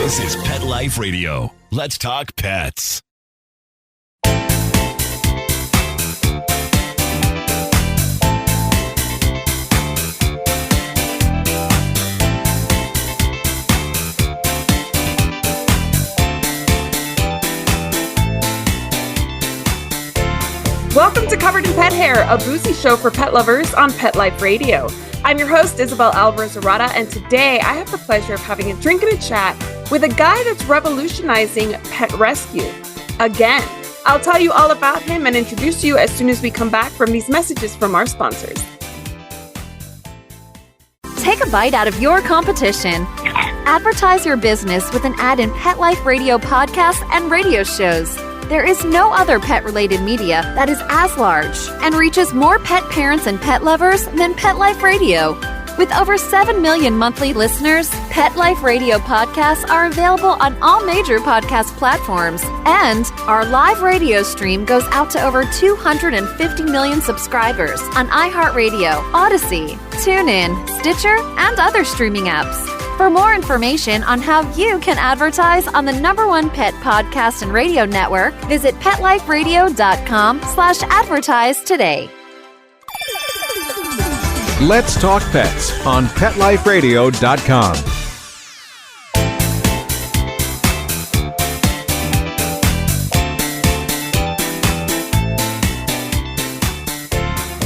This is Pet Life Radio. Let's talk pets. Welcome to Covered in Pet Hair, a boozy show for pet lovers on Pet Life Radio. I'm your host, Isabel Alvarez-Arata, and today I have the pleasure of having a drink and a chat with a guy that's revolutionizing pet rescue. Again, I'll tell you all about him and introduce you as soon as we come back from these messages from our sponsors. Take a bite out of your competition. Advertise your business with an ad in Pet Life Radio podcasts and radio shows. There is no other pet-related media that is as large and reaches more pet parents and pet lovers than Pet Life Radio. With over 7 million monthly listeners, Pet Life Radio podcasts are available on all major podcast platforms, and our live radio stream goes out to over 250 million subscribers on iHeartRadio, Odyssey, TuneIn, Stitcher, and other streaming apps. For more information on how you can advertise on the #1 pet podcast and radio network, visit PetLifeRadio.com/advertise today. Let's Talk Pets on PetLifeRadio.com.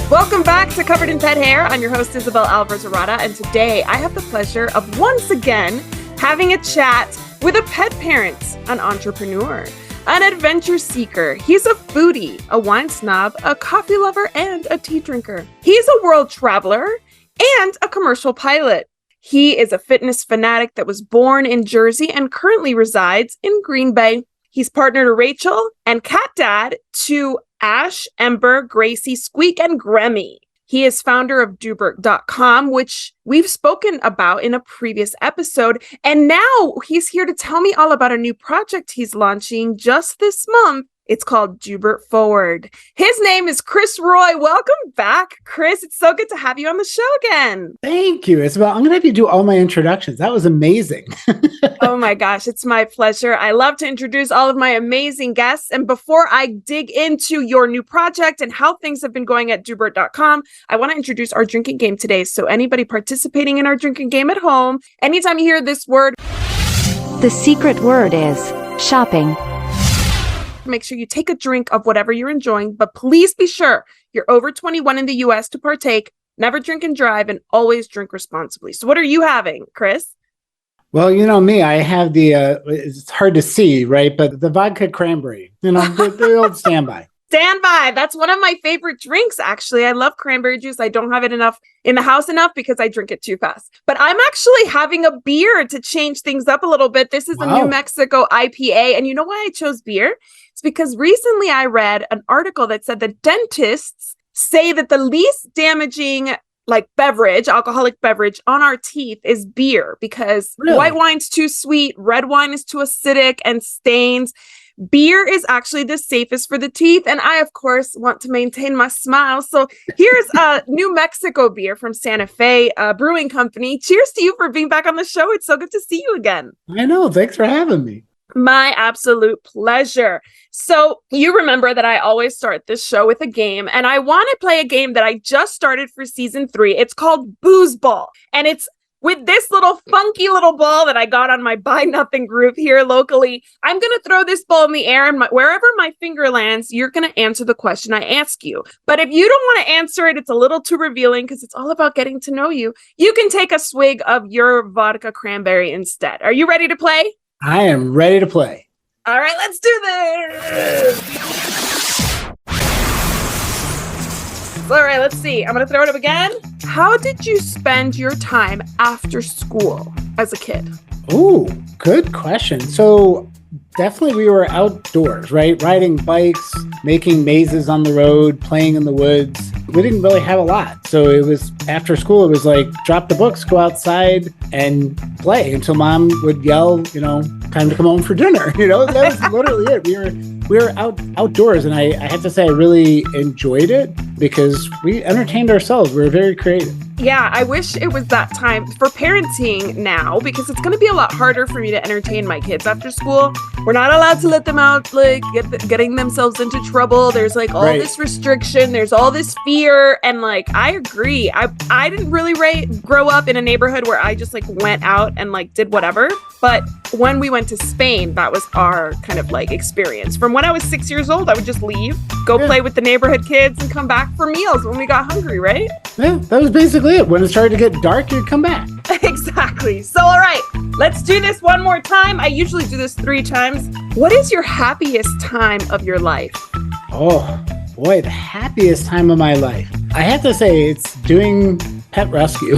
Welcome back to Covered in Pet Hair. I'm your host, Isabel Alvarez-Arata, and today I have the pleasure of once again having a chat with a pet parent, an entrepreneur, an adventure seeker. He's a foodie, a wine snob, a coffee lover, and a tea drinker. He's a world traveler and a commercial pilot. He is a fitness fanatic that was born in Jersey and currently resides in Green Bay. He's partner to Rachel and cat dad to Ash, Ember, Gracie, Squeak, and Gremmy. He is founder of Dubert.com, which we've spoken about in a previous episode. And now he's here to tell me all about a new project he's launching just this month. It's called Dubert Forward. His name is Chris Roy. Welcome back, Chris. It's so good to have you on the show again. Thank you, Isabel. I'm going to have you do all my introductions. That was amazing. Oh my gosh, it's my pleasure. I love to introduce all of my amazing guests. And before I dig into your new project and how things have been going at Dubert.com, I want to introduce our drinking game today. So anybody participating in our drinking game at home, anytime you hear this word, The secret word is shopping. make sure you take a drink of whatever you're enjoying, but please be sure you're over 21 in the US to partake, never drink and drive, and always drink responsibly. So what are you having, Chris? Well, you know me, I have it's hard to see, right? But the vodka cranberry, the old standby. Standby. That's one of my favorite drinks, actually. I love cranberry juice. I don't have it enough in the house enough because I drink it too fast. But I'm actually having a beer to change things up a little bit. This is a New Mexico IPA. And you know why I chose beer? It's because recently I read an article that said that dentists say that the least damaging alcoholic beverage on our teeth is beer because white wine's too sweet, red wine is too acidic and stains. Beer is actually the safest for the teeth. And I, of course, want to maintain my smile. So here's a New Mexico beer from Santa Fe Brewing Company. Cheers to you for being back on the show. It's so good to see you again. I know. Thanks for having me. My absolute pleasure. So you remember that I always start this show with a game, and I want to play a game that I just started for season 3. It's called Booze Ball, and it's with this little funky little ball that I got on my Buy Nothing group here locally. I'm going to throw this ball in the air, and wherever my finger lands, you're going to answer the question I ask you. But if you don't want to answer it, it's a little too revealing because it's all about getting to know you. You can take a swig of your vodka cranberry instead. Are you ready to play? I am ready to play. All right, let's do this. All right, let's see. I'm going to throw it up again. How did you spend your time after school as a kid? Oh, good question. So definitely we were outdoors, right? Riding bikes, making mazes on the road, playing in the woods. We didn't really have a lot. So it was after school, it was like drop the books, go outside and play until mom would yell, time to come home for dinner. That was literally it. We were outdoors, and I have to say I really enjoyed it because we entertained ourselves. We were very creative. Yeah, I wish it was that time for parenting now, because it's going to be a lot harder for me to entertain my kids after school. We're not allowed to let them out, like getting themselves into trouble. There's like all this restriction. There's all this fear. And like, I agree. I didn't really grow up in a neighborhood where I just like went out and like did whatever. But when we went to Spain, that was our kind of like experience. From when I was 6 years old, I would just leave, go play with the neighborhood kids and come back for meals when we got hungry, right? Yeah, that was basically it. When it started to get dark, you'd come back. Exactly. So, all right, let's do this one more time. I usually do this 3 times. What is your happiest time of your life? Oh, boy, the happiest time of my life. I have to say it's doing pet rescue.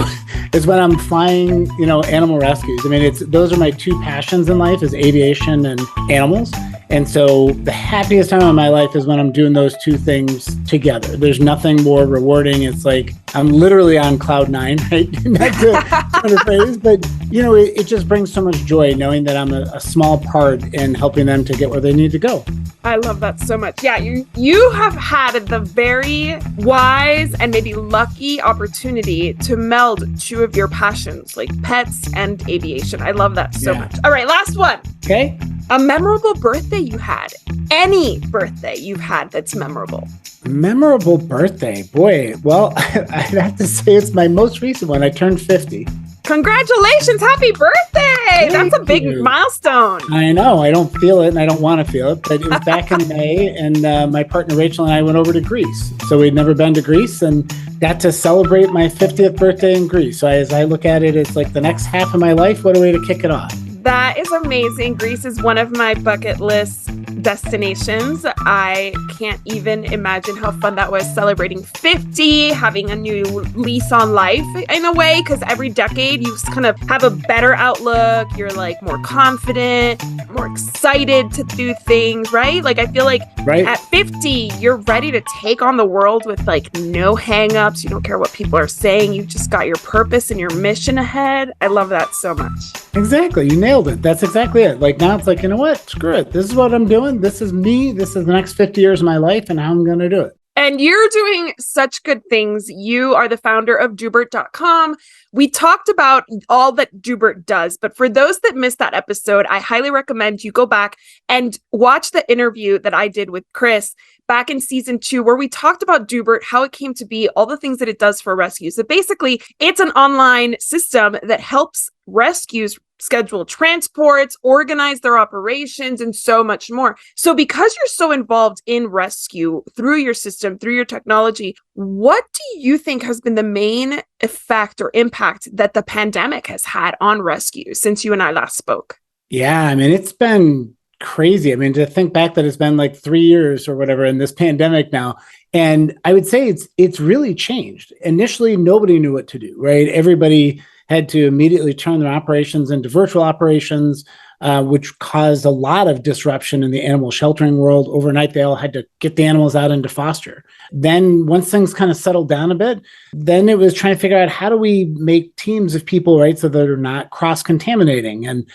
It's when I'm flying, animal rescues. I mean, those are my 2 passions in life, is aviation and animals. And so the happiest time of my life is when I'm doing those 2 things together. There's nothing more rewarding. It's like I'm literally on cloud 9, right? Not to phrase, but it just brings so much joy knowing that I'm a small part in helping them to get where they need to go. I love that so much. Yeah, you have had the very wise and maybe lucky opportunity to meld 2 of your passions, like pets and aviation. I love that so much. All right, last one. Okay. A memorable birthday you had. Any birthday you've had that's memorable. Memorable birthday. Boy, well, I'd have to say it's my most recent one. I turned 50. Congratulations. Happy birthday. That's a big milestone. I know. I don't feel it and I don't want to feel it, but it was back in May, and my partner Rachel and I went over to Greece. So we'd never been to Greece and got to celebrate my 50th birthday in Greece. So as I look at it, it's like the next half of my life. What a way to kick it off. That is amazing. Greece is one of my bucket list destinations. I can't even imagine how fun that was, celebrating 50, having a new lease on life in a way, because every decade you kind of have a better outlook. You're like more confident, more excited to do things, right? Like I feel like at 50, you're ready to take on the world with like no hangups. You don't care what people are saying. You've just got your purpose and your mission ahead. I love that so much. Exactly. You nailed it. That's exactly it. Like now it's like, you know what? Screw it. This is what I'm doing. This is me. This is the next 50 years of my life and how I'm going to do it. And you're doing such good things. You are the founder of Dubert.com. We talked about all that Dubert does, but for those that missed that episode, I highly recommend you go back and watch the interview that I did with Chris back in season 2, where we talked about Dubert, how it came to be, all the things that it does for rescues. So basically, it's an online system that helps rescues schedule transports, organize their operations, and so much more. So because you're so involved in rescue through your system, through your technology, what do you think has been the main effect or impact that the pandemic has had on rescue since you and I last spoke? Yeah, I mean, it's been crazy. I mean, to think back that it's been like 3 years or whatever in this pandemic now. And I would say it's really changed. Initially, nobody knew what to do, right? Everybody had to immediately turn their operations into virtual operations, which caused a lot of disruption in the animal sheltering world. Overnight, they all had to get the animals out into foster. Then once things kind of settled down a bit, then it was trying to figure out how do we make teams of people, right, so that they're not cross-contaminating and,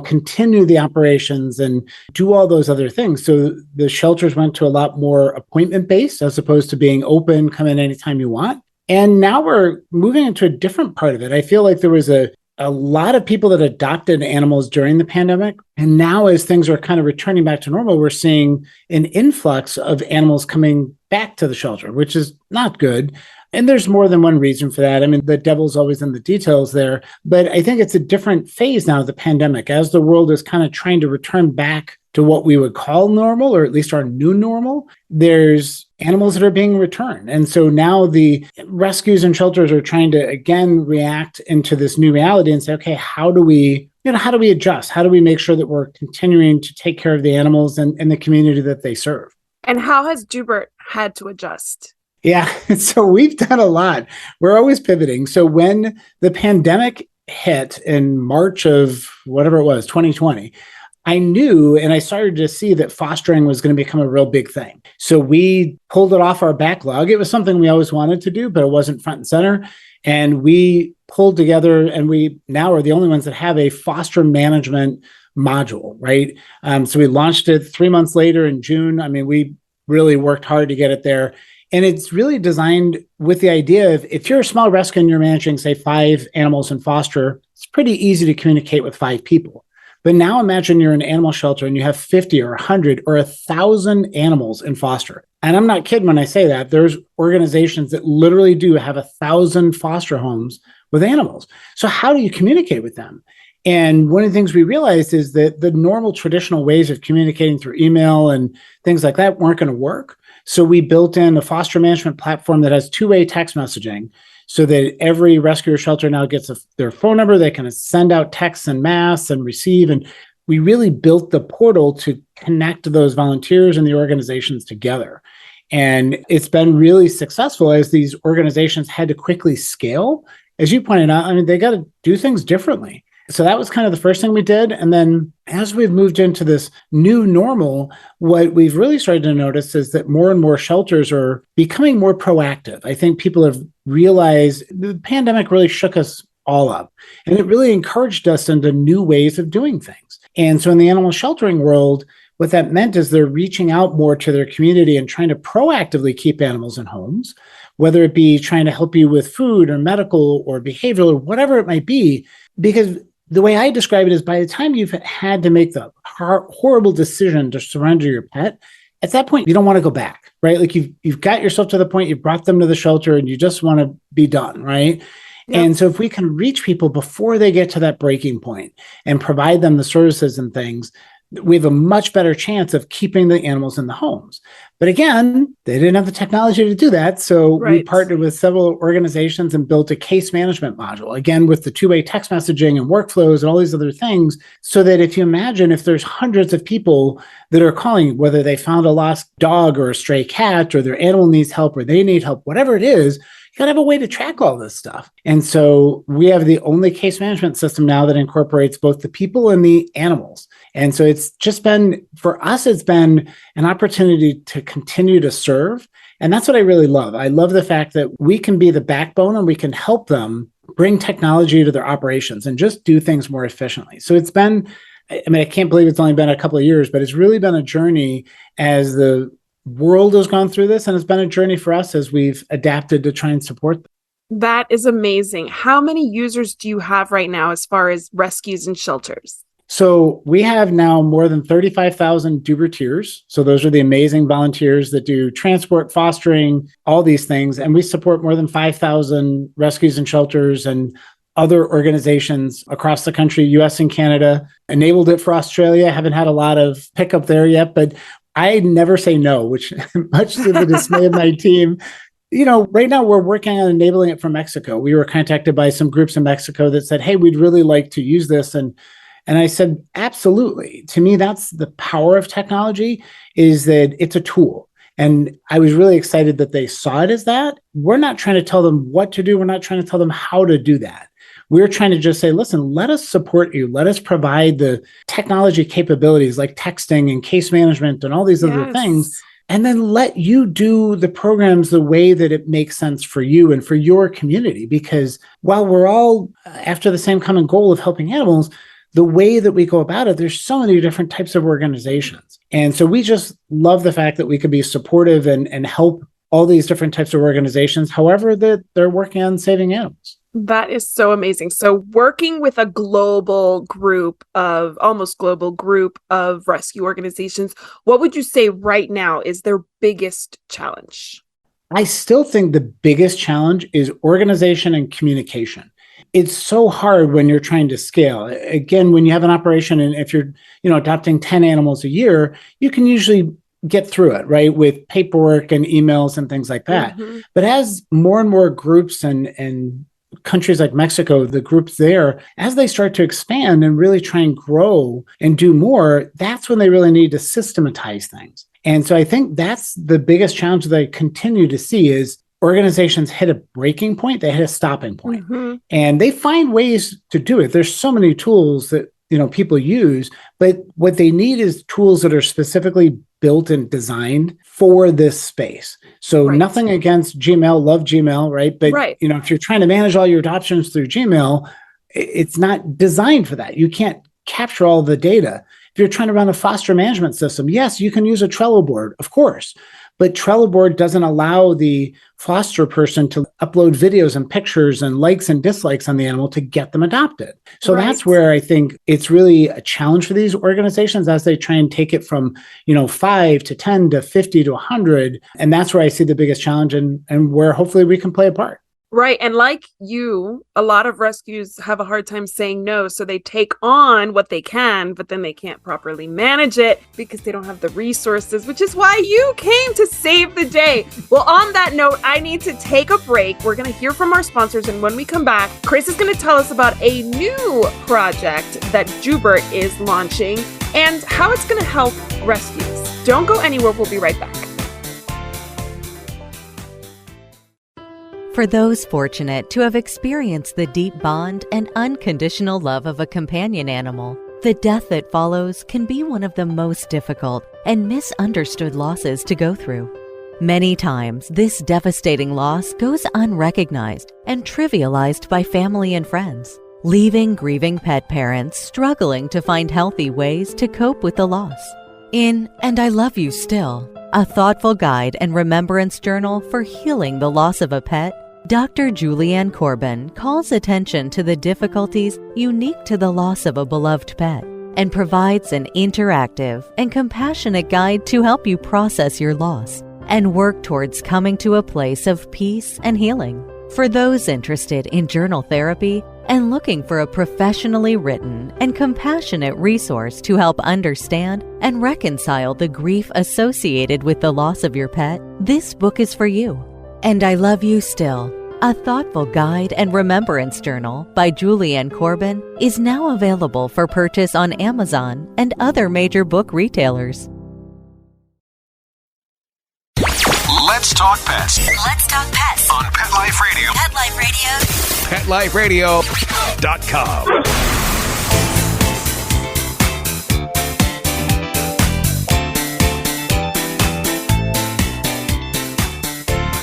continue the operations and do all those other things. So the shelters went to a lot more appointment-based as opposed to being open, come in anytime you want. And now we're moving into a different part of it. I feel like there was a lot of people that adopted animals during the pandemic. And now as things are kind of returning back to normal, we're seeing an influx of animals coming back to the shelter, which is not good. And there's more than one reason for that. I mean, the devil's always in the details there. But I think it's a different phase now of the pandemic as the world is kind of trying to return back to what we would call normal, or at least our new normal. There's animals that are being returned. And so now the rescues and shelters are trying to, again, react into this new reality and say, okay, how do we adjust? How do we make sure that we're continuing to take care of the animals and the community that they serve? And how has Dubert had to adjust? Yeah, so we've done a lot. We're always pivoting. So when the pandemic hit in March of whatever it was, 2020, I knew and I started to see that fostering was going to become a real big thing. So we pulled it off our backlog. It was something we always wanted to do, but it wasn't front and center. And we pulled together, and we now are the only ones that have a foster management module, right? So we launched it 3 months later in June. I mean, we really worked hard to get it there. And it's really designed with the idea of if you're a small rescue and you're managing, say, 5 animals in foster, it's pretty easy to communicate with 5 people. But now imagine you're in an animal shelter and you have 50 or 100 or 1,000 animals in foster. And I'm not kidding when I say that. There's organizations that literally do have 1,000 foster homes with animals. So how do you communicate with them? And one of the things we realized is that the normal traditional ways of communicating through email and things like that weren't going to work. So we built in a foster management platform that has two-way text messaging so that every rescue or shelter now gets their phone number. They can send out texts en masse and receive. And we really built the portal to connect those volunteers and the organizations together. And it's been really successful as these organizations had to quickly scale. As you pointed out, I mean, they got to do things differently. So that was kind of the first thing we did. And then as we've moved into this new normal, what we've really started to notice is that more and more shelters are becoming more proactive. I think people have realized the pandemic really shook us all up, and it really encouraged us into new ways of doing things. And so in the animal sheltering world, what that meant is they're reaching out more to their community and trying to proactively keep animals in homes, whether it be trying to help you with food or medical or behavioral or whatever it might be, because the way I describe it is by the time you've had to make the horrible decision to surrender your pet, at that point, you don't want to go back, right? Like you've got yourself to the point, you've brought them to the shelter and you just want to be done, right? Yep. And so if we can reach people before they get to that breaking point and provide them the services and things, we have a much better chance of keeping the animals in the homes. But again, they didn't have the technology to do that. So we partnered with several organizations and built a case management module, again, with the two-way text messaging and workflows and all these other things, so that if you imagine if there's hundreds of people that are calling, whether they found a lost dog or a stray cat or their animal needs help or they need help, whatever it is, you gotta have a way to track all this stuff. And so we have the only case management system now that incorporates both the people and the animals. And so it's just been, for us, it's been an opportunity to continue to serve. And that's what I really love. I love the fact that we can be the backbone and we can help them bring technology to their operations and just do things more efficiently. So it's been, I mean, I can't believe it's only been a couple of years, but it's really been a journey as the world has gone through this, and it's been a journey for us as we've adapted to try and support them. That is amazing. How many users do you have right now as far as rescues and shelters? So we have now more than 35,000 Dubertiers. So those are the amazing volunteers that do transport, fostering, all these things. And we support more than 5,000 rescues and shelters and other organizations across the country, US and Canada. Enabled it for Australia. Haven't had a lot of pickup there yet, but I never say no, which much to the dismay of my team. You know, right now we're working on enabling it from Mexico. We were contacted by some groups in Mexico that said, hey, we'd really like to use this. And I said, absolutely. To me, that's the power of technology, is that it's a tool. And I was really excited that they saw it as that. We're not trying to tell them what to do. We're not trying to tell them how to do that. We're trying to just say, listen, let us support you. Let us provide the technology capabilities like texting and case management and all these other things. And then let you do the programs the way that it makes sense for you and for your community. Because while we're all after the same common goal of helping animals, the way that we go about it, there's so many different types of organizations. And so we just love the fact that we could be supportive and help all these different types of organizations, however that they're working on saving animals. That is so amazing. So working with a almost global group of rescue organizations, what would you say right now is their biggest challenge? I still think the biggest challenge is organization and communication. It's so hard when you're trying to scale. Again, when you have an operation and if you're, adopting 10 animals a year, you can usually get through it, right? With paperwork and emails and things like that. Mm-hmm. But as more and more groups and countries like Mexico, the groups there, as they start to expand and really try and grow and do more, that's when they really need to systematize things. And so I think that's the biggest challenge that I continue to see is organizations hit a breaking point, they hit a stopping point. Mm-hmm. And they find ways to do it. There's so many tools that people use, but what they need is tools that are specifically built and designed for this space. So nothing against Gmail, love Gmail, right? But if you're trying to manage all your adoptions through Gmail, it's not designed for that. You can't capture all the data. If you're trying to run a foster management system, yes, you can use a Trello board, of course. But Trello board doesn't allow the foster person to upload videos and pictures and likes and dislikes on the animal to get them adopted. So that's where I think it's really a challenge for these organizations as they try and take it from, 5 to 10 to 50 to 100. And that's where I see the biggest challenge and where hopefully we can play a part. Right. And like you, a lot of rescues have a hard time saying no. So they take on what they can, but then they can't properly manage it because they don't have the resources, which is why you came to save the day. Well, on that note, I need to take a break. We're going to hear from our sponsors. And when we come back, Chris is going to tell us about a new project that Joubert is launching and how it's going to help rescues. Don't go anywhere. We'll be right back. For those fortunate to have experienced the deep bond and unconditional love of a companion animal, the death that follows can be one of the most difficult and misunderstood losses to go through. Many times, this devastating loss goes unrecognized and trivialized by family and friends, leaving grieving pet parents struggling to find healthy ways to cope with the loss. In And I Love You Still, a thoughtful guide and remembrance journal for healing the loss of a pet, Dr. Julianne Corbin calls attention to the difficulties unique to the loss of a beloved pet and provides an interactive and compassionate guide to help you process your loss and work towards coming to a place of peace and healing. For those interested in journal therapy and looking for a professionally written and compassionate resource to help understand and reconcile the grief associated with the loss of your pet, this book is for you. And I Love You Still, a thoughtful guide and remembrance journal by Julianne Corbin, is now available for purchase on Amazon and other major book retailers. Let's talk pets Let's talk pets on Pet Life Radio. Pet Life Radio. PetLifeRadio.com.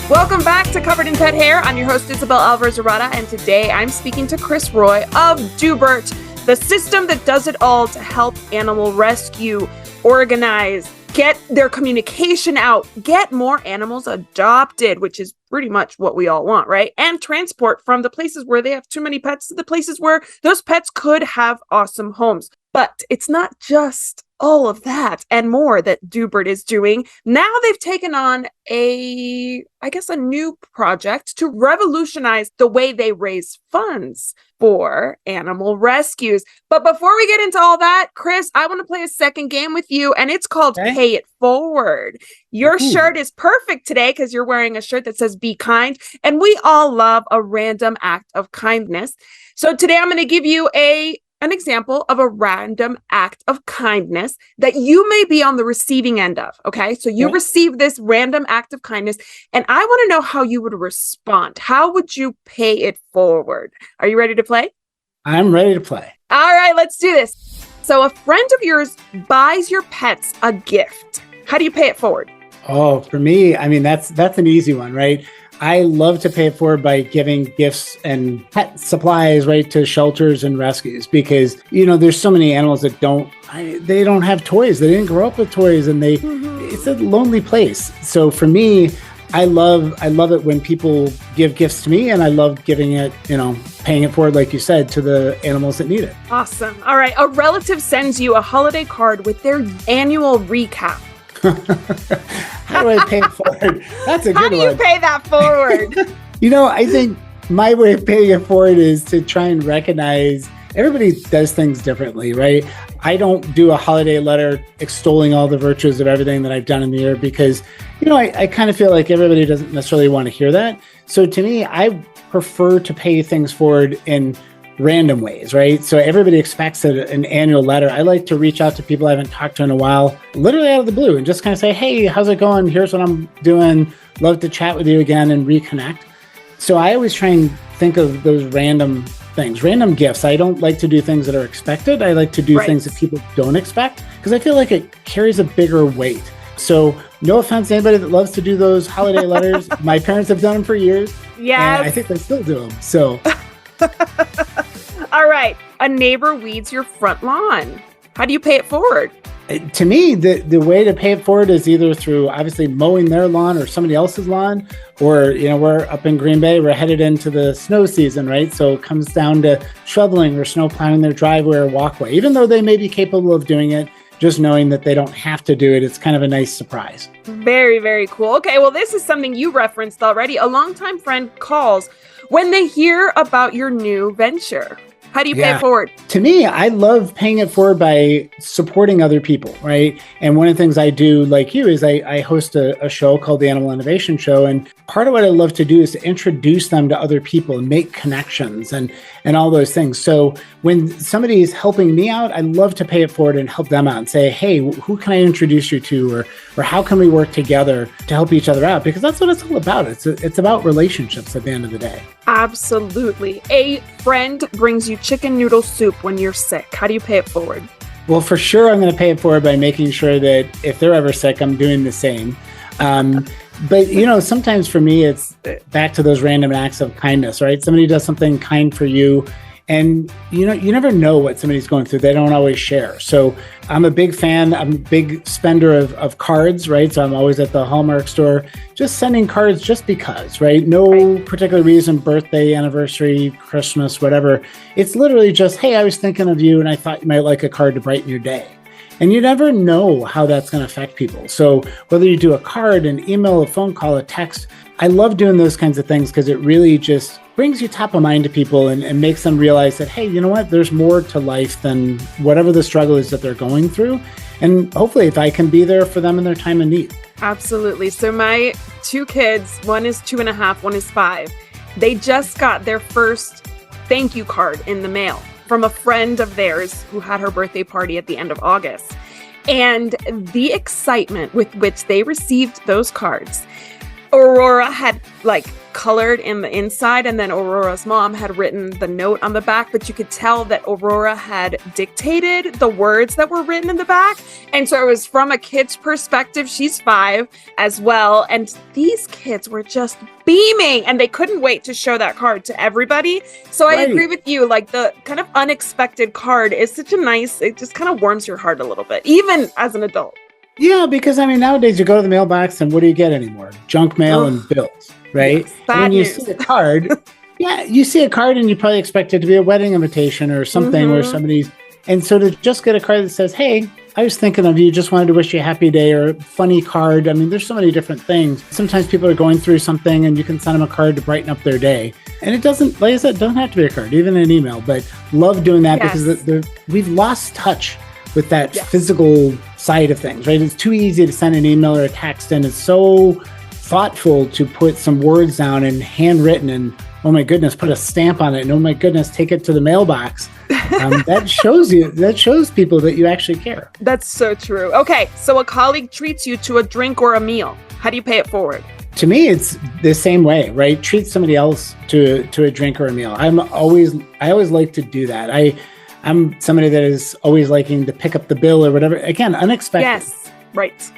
Welcome back to Covered in Pet Hair. I'm your host, Isabel Alvarez-Arata, and today I'm speaking to Chris Roy of Joubert, the system that does it all to help animal rescue, organize, get their communication out, get more animals adopted, which is pretty much what we all want, right? And transport from the places where they have too many pets to the places where those pets could have awesome homes. But it's not just all of that and more that Joubert is doing. Now they've taken on a new project to revolutionize the way they raise funds for animal rescues. But before we get into all that, Chris, I want to play a second game with you, and it's called Pay It Forward. Your shirt is perfect today because you're wearing a shirt that says Be Kind, and we all love a random act of kindness. So today I'm going to give you an example of a random act of kindness that you may be on the receiving end of. Okay. So you receive this random act of kindness, and I want to know how you would respond. How would you pay it forward? Are you ready to play? I'm ready to play. All right, let's do this. So a friend of yours buys your pets a gift. How do you pay it forward? Oh, for me, I mean, that's an easy one, right? I love to pay it forward by giving gifts and pet supplies, right, to shelters and rescues, because, there's so many animals that they don't have toys. They didn't grow up with toys, and it's a lonely place. So for me, I love it when people give gifts to me, and I love giving it, paying it forward, like you said, to the animals that need it. Awesome. All right. A relative sends you a holiday card with their annual recap. How do I pay it forward? That's a good one. How do you pay that forward? I think my way of paying it forward is to try and recognize everybody does things differently, right? I don't do a holiday letter extolling all the virtues of everything that I've done in the year because, I kind of feel like everybody doesn't necessarily want to hear that. So to me, I prefer to pay things forward in random ways, right? So everybody expects an annual letter. I like to reach out to people I haven't talked to in a while, literally out of the blue, and just kind of say, hey, how's it going? Here's what I'm doing. Love to chat with you again and reconnect. So I always try and think of those random things, random gifts. I don't like to do things that are expected. I like to do things that people don't expect because I feel like it carries a bigger weight. So no offense to anybody that loves to do those holiday letters. My parents have done them for years. Yeah. And I think they still do them. So... All right. A neighbor weeds your front lawn. How do you pay it forward? To me, the way to pay it forward is either through obviously mowing their lawn or somebody else's lawn, or, we're up in Green Bay, we're headed into the snow season, right? So it comes down to shoveling or snow plowing their driveway or walkway. Even though they may be capable of doing it, just knowing that they don't have to do it, it's kind of a nice surprise. Very, very cool. Okay, well, this is something you referenced already. A longtime friend calls when they hear about your new venture. How do you pay it forward? To me, I love paying it forward by supporting other people, right? And one of the things I do, like you, is I host a show called the Animal Innovation Show. And part of what I love to do is to introduce them to other people and make connections and all those things. So when somebody is helping me out, I love to pay it forward and help them out and say, hey, who can I introduce you to? Or how can we work together to help each other out? Because that's what it's all about. It's about relationships at the end of the day. Absolutely. A friend brings you chicken noodle soup when you're sick. How do you pay it forward? Well, for sure, I'm going to pay it forward by making sure that if they're ever sick, I'm doing the same. But, sometimes for me, it's back to those random acts of kindness, right? Somebody does something kind for you. And, you never know what somebody's going through. They don't always share. So I'm a big fan. I'm a big spender of cards, right? So I'm always at the Hallmark store, just sending cards just because, right? No particular reason, birthday, anniversary, Christmas, whatever. It's literally just, hey, I was thinking of you and I thought you might like a card to brighten your day. And you never know how that's going to affect people. So whether you do a card, an email, a phone call, a text, I love doing those kinds of things because it really just brings you top of mind to people and makes them realize that, hey, you know what? There's more to life than whatever the struggle is that they're going through. And hopefully if I can be there for them in their time of need. Absolutely. So my two kids, one is 2.5, one is 5. They just got their first thank you card in the mail from a friend of theirs who had her birthday party at the end of August. And the excitement with which they received those cards, Aurora had colored in the inside, and then Aurora's mom had written the note on the back, but you could tell that Aurora had dictated the words that were written in the back. And so it was from a kid's perspective. She's 5 as well. And these kids were just beaming and they couldn't wait to show that card to everybody. So I agree with you. The kind of unexpected card is such a nice, it just kind of warms your heart a little bit, even as an adult. Yeah, because nowadays you go to the mailbox and what do you get anymore? Junk mail and bills, right? Yes, and when you see a card, you see a card and you probably expect it to be a wedding invitation or something where somebody's, and so to just get a card that says, hey, I was thinking of you, just wanted to wish you a happy day, or a funny card. I mean, there's so many different things. Sometimes people are going through something and you can send them a card to brighten up their day. And it doesn't, like I said, doesn't have to be a card, even an email, but love doing that because we've lost touch with that physical side of things, right? It's too easy to send an email or a text, and it's so thoughtful to put some words down and handwritten and, oh my goodness, put a stamp on it, and oh my goodness, take it to the mailbox. That shows people that you actually care. That's so true. Okay, so a colleague treats you to a drink or a meal. How do you pay it forward? To me, it's the same way, right? Treat somebody else to a drink or a meal. I always like to do that. I'm somebody that is always liking to pick up the bill or whatever. Again, unexpected. Yes, right.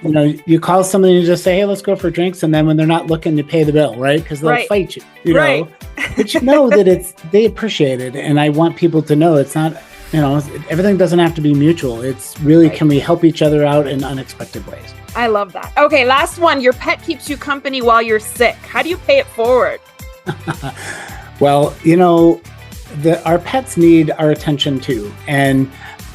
You call somebody and you just say, hey, let's go for drinks. And then when they're not looking, you pay the bill, right? Because they'll fight you, know. But you know that they appreciate it. And I want people to know it's not, everything doesn't have to be mutual. It's really, can we help each other out in unexpected ways? I love that. Okay, last one. Your pet keeps you company while you're sick. How do you pay it forward? Well, our pets need our attention too. And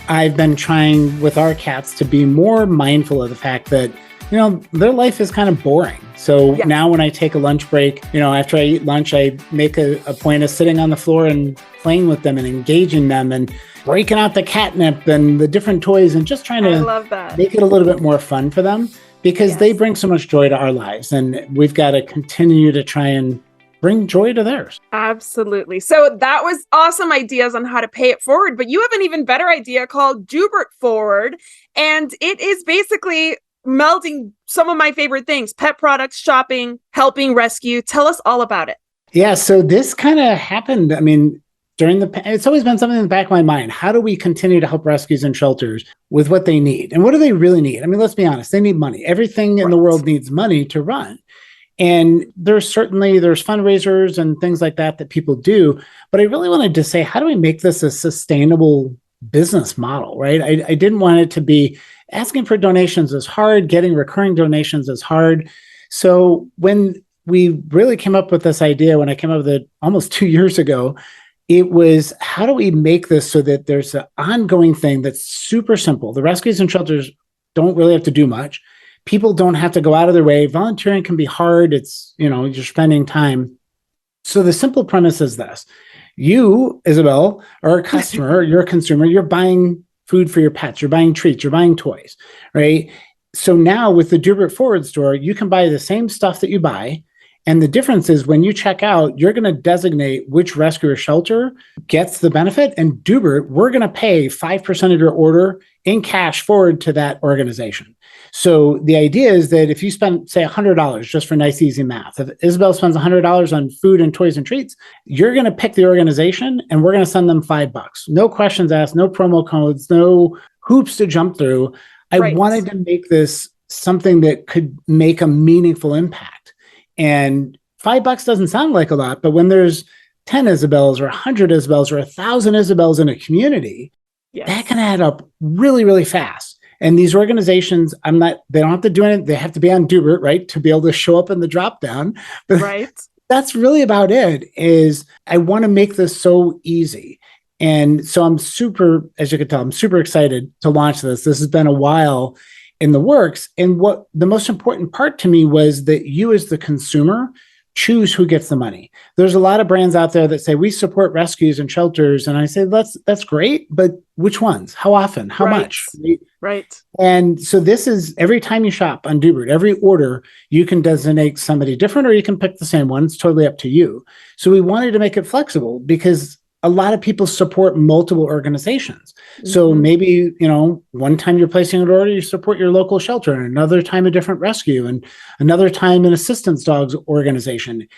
I've been trying with our cats to be more mindful of the fact that, their life is kind of boring. So now when I take a lunch break, after I eat lunch, I make a point of sitting on the floor and playing with them and engaging them and breaking out the catnip and the different toys and just trying to make it a little bit more fun for them because they bring so much joy to our lives. And we've got to continue to try and bring joy to theirs. Absolutely. So that was awesome ideas on how to pay it forward, but you have an even better idea called Dubert Forward. And it is basically melding some of my favorite things: pet products, shopping, helping rescue. Tell us all about it. Yeah. So this kind of happened. I mean, it's always been something in the back of my mind. How do we continue to help rescues and shelters with what they need? And what do they really need? I mean, let's be honest. They need money. Everything in the world needs money to run. And there's fundraisers and things like that people do. But I really wanted to say, how do we make this a sustainable business model, right? I didn't want it to be asking for donations is hard, getting recurring donations is hard. So when we really came up with this idea, when I came up with it almost 2 years ago, it was, how do we make this so that there's an ongoing thing that's super simple? The rescues and shelters don't really have to do much. People don't have to go out of their way. Volunteering can be hard. It's, you're spending time. So the simple premise is this. You, Isabel, are a customer, you're a consumer, you're buying food for your pets, you're buying treats, you're buying toys, right? So now with the Dubert Forward Store, you can buy the same stuff that you buy. And the difference is when you check out, you're going to designate which rescue or shelter gets the benefit. And Dubert, we're going to pay 5% of your order in cash forward to that organization. So the idea is that if you spend, say, $100, just for nice, easy math, if Isabel spends $100 on food and toys and treats, you're going to pick the organization and we're going to send them $5. No questions asked, no promo codes, no hoops to jump through. I wanted to make this something that could make a meaningful impact. And $5 doesn't sound like a lot, but when there's 10 Isabels or 100 Isabels or 1,000 Isabels in a community, that can add up really, really fast. And these organizations, they don't have to do anything. They have to be on Dubert, right, to be able to show up in the drop down. But that's really about it, is I want to make this so easy. And so as you can tell, I'm super excited to launch this. This has been a while in the works. And what the most important part to me was that you as the consumer choose who gets the money. There's a lot of brands out there that say, we support rescues and shelters. And I say, that's great, but which ones? How often? How much? Right. And so this is, every time you shop on Dubert, every order, you can designate somebody different, or you can pick the same one. It's totally up to you. So we wanted to make it flexible because a lot of people support multiple organizations. So maybe, one time you're placing an order, you support your local shelter, and another time a different rescue, and another time an assistance dogs organization.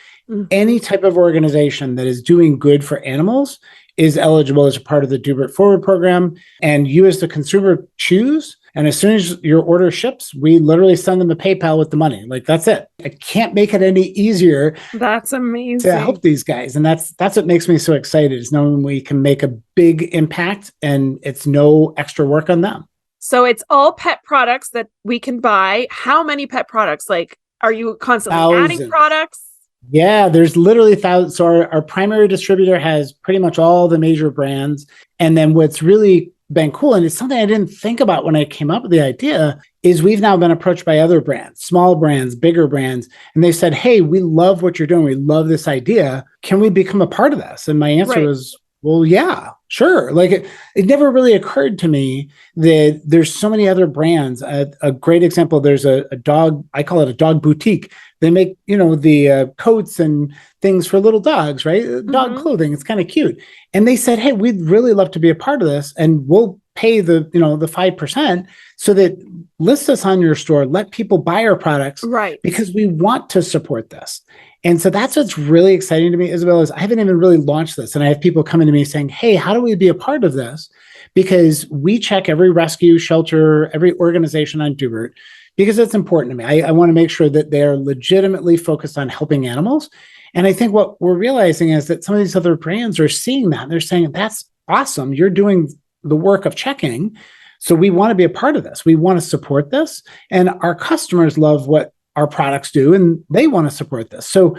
Any type of organization that is doing good for animals is eligible as a part of the Dubert Forward program. And you as the consumer choose. And as soon as your order ships, we literally send them a PayPal with the money. Like, that's it. I can't make it any easier. That's amazing. To help these guys. And that's what makes me so excited, is knowing we can make a big impact and it's no extra work on them. So it's all pet products that we can buy. How many pet products? Like, are you constantly adding products? Yeah, there's literally thousands. So our primary distributor has pretty much all the major brands. And then what's really been cool, and it's something I didn't think about when I came up with the idea, is we've now been approached by other brands, small brands, bigger brands, and they said, hey, we love what you're doing. We love this idea. Can we become a part of this? And my answer was, well, yeah, sure. Like it never really occurred to me that there's so many other brands. A great example, there's a dog, I call it a dog boutique. They make, the coats and things for little dogs, right? Dog clothing. It's kind of cute. And they said, hey, we'd really love to be a part of this, and we'll pay the 5% so that list us on your store, let people buy our products, right? Because we want to support this. And so that's what's really exciting to me, Isabel, is I haven't even really launched this. And I have people coming to me saying, hey, how do we be a part of this? Because we check every rescue, shelter, every organization on Dubert, because it's important to me. I want to make sure that they're legitimately focused on helping animals. And I think what we're realizing is that some of these other brands are seeing that. They're saying, that's awesome. You're doing the work of checking. So we want to be a part of this. We want to support this. And our customers love what our products do, and they want to support this. So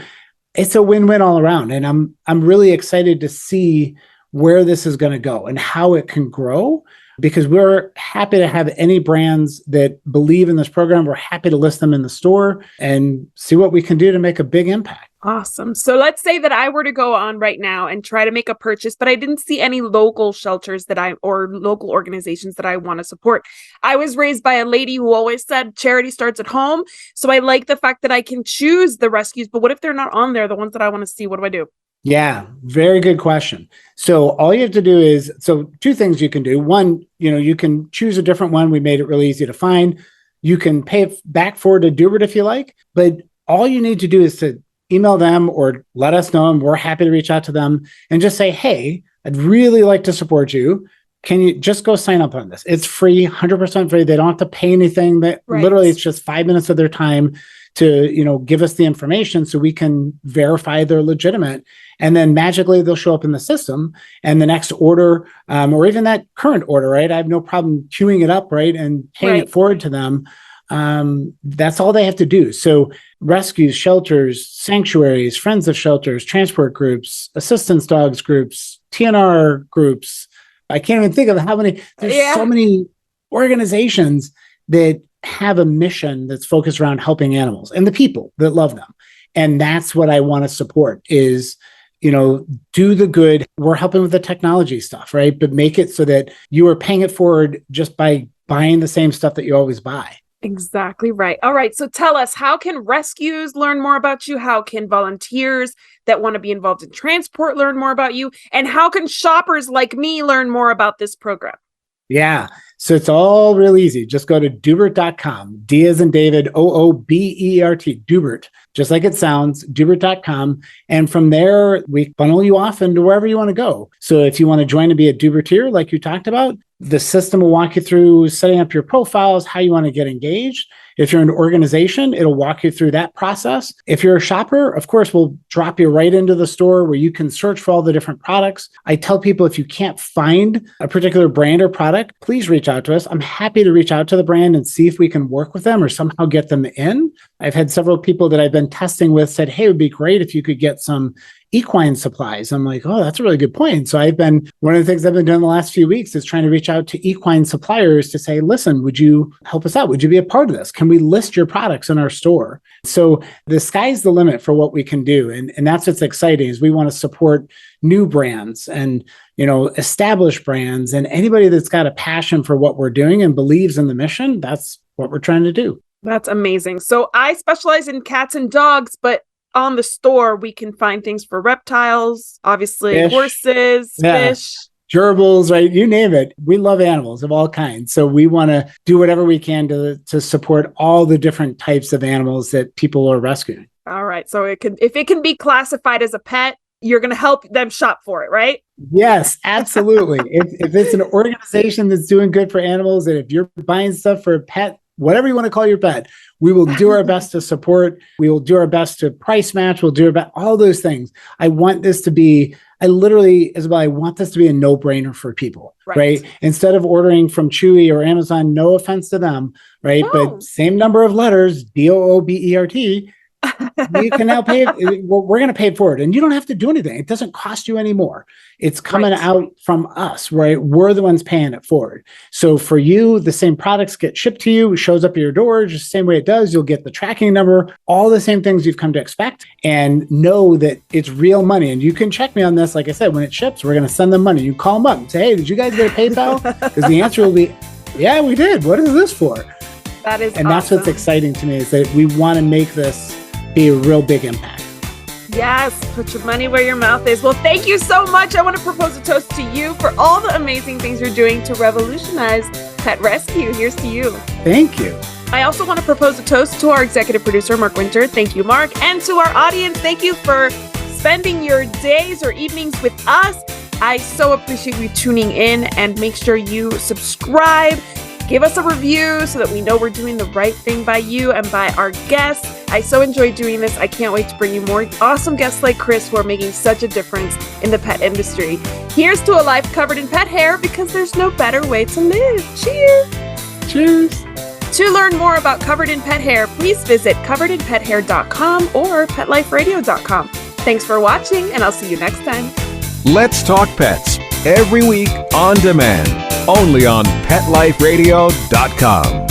it's a win-win all around. And I'm really excited to see where this is going to go and how it can grow, because we're happy to have any brands that believe in this program. We're happy to list them in the store and see what we can do to make a big impact. Awesome. So let's say that I were to go on right now and try to make a purchase, but I didn't see any local shelters or local organizations that I want to support. I was raised by a lady who always said charity starts at home. So I like the fact that I can choose the rescues, but what if they're not on there, the ones that I want to see? What do I do? Yeah, very good question. So all you have to do is, two things you can do. One, you can choose a different one. We made it really easy to find. You can pay it back forward to Dubert if you like, but all you need to do is to email them or let us know, and we're happy to reach out to them and just say, hey, I'd really like to support you. Can you just go sign up on this? It's free, 100% free. They don't have to pay anything. Literally, it's just 5 minutes of their time to, give us the information so we can verify they're legitimate. And then magically they'll show up in the system, and the next order, or even that current order, right? I have no problem queuing it up, right? And paying it forward to them. That's all they have to do. So rescues, shelters, sanctuaries, friends of shelters, transport groups, assistance dogs groups, TNR groups. I can't even think of how many. There's so many organizations that have a mission that's focused around helping animals and the people that love them. And that's what I want to support is, do the good. We're helping with the technology stuff, right? But make it so that you are paying it forward just by buying the same stuff that you always buy. Exactly right. All right. So tell us, how can rescues learn more about you? How can volunteers that want to be involved in transport learn more about you? And how can shoppers like me learn more about this program? Yeah. So it's all real easy. Just go to Doobert.com. D as in David, OOBERT, Doobert, just like it sounds, Doobert.com. And from there, we funnel you off into wherever you want to go. So if you want to join to be a Doobertier, like you talked about, the system will walk you through setting up your profiles, how you want to get engaged. If you're an organization, it'll walk you through that process. If you're a shopper, of course, we'll drop you right into the store where you can search for all the different products. I tell people if you can't find a particular brand or product, please reach out to us. I'm happy to reach out to the brand and see if we can work with them or somehow get them in. I've had several people that I've been testing with said, hey, it would be great if you could get some equine supplies. I'm like, oh, that's a really good point. So one of the things I've been doing the last few weeks is trying to reach out to equine suppliers to say, listen, would you help us out? Would you be a part of this? Can we list your products in our store? So the sky's the limit for what we can do. And that's what's exciting is we want to support new brands and, established brands and anybody that's got a passion for what we're doing and believes in the mission. That's what we're trying to do. That's amazing. So I specialize in cats and dogs, but on the store, we can find things for reptiles, obviously, fish. Horses, fish. Gerbils, right? You name it. We love animals of all kinds. So we want to do whatever we can to support all the different types of animals that people are rescuing. All right. So if it can be classified as a pet, you're going to help them shop for it, right? Yes, absolutely. if it's an organization that's doing good for animals, and if you're buying stuff for a pet, whatever you want to call your pet, we will do our best to support. We will do our best to price match. We'll do our best, all those things. I want this to be, Isabel, I want this to be a no-brainer for people, right? Instead of ordering from Chewy or Amazon, no offense to them, right? No. But same number of letters, Doobert, you can now pay it. We're going to pay it forward, and you don't have to do anything. It doesn't cost you anymore. It's coming out from us, right? We're the ones paying it forward. So for you, the same products get shipped to you. It shows up at your door just the same way it does. You'll get the tracking number, all the same things you've come to expect, and know that it's real money. And you can check me on this. Like I said, when it ships, we're going to send them money. You call them up and say, hey, did you guys get a PayPal? Because the answer will be, yeah, we did. What is this for? That is and awesome. That's what's exciting to me is that we want to make this be a real big impact. Yes, put your money where your mouth is. Well, thank you so much. I want to propose a toast to you for all the amazing things you're doing to revolutionize pet rescue. Here's to you. Thank you. I also want to propose a toast to our executive producer, Mark Winter. Thank you, Mark. And to our audience, thank you for spending your days or evenings with us. I so appreciate you tuning in, and make sure you subscribe. Give us a review so that we know we're doing the right thing by you and by our guests. I so enjoy doing this. I can't wait to bring you more awesome guests like Chris who are making such a difference in the pet industry. Here's to a life covered in pet hair, because there's no better way to live. Cheers! Cheers! To learn more about Covered in Pet Hair, please visit coveredinpethair.com or petliferadio.com. Thanks for watching, and I'll see you next time. Let's Talk Pets, every week on demand, only on PetLifeRadio.com.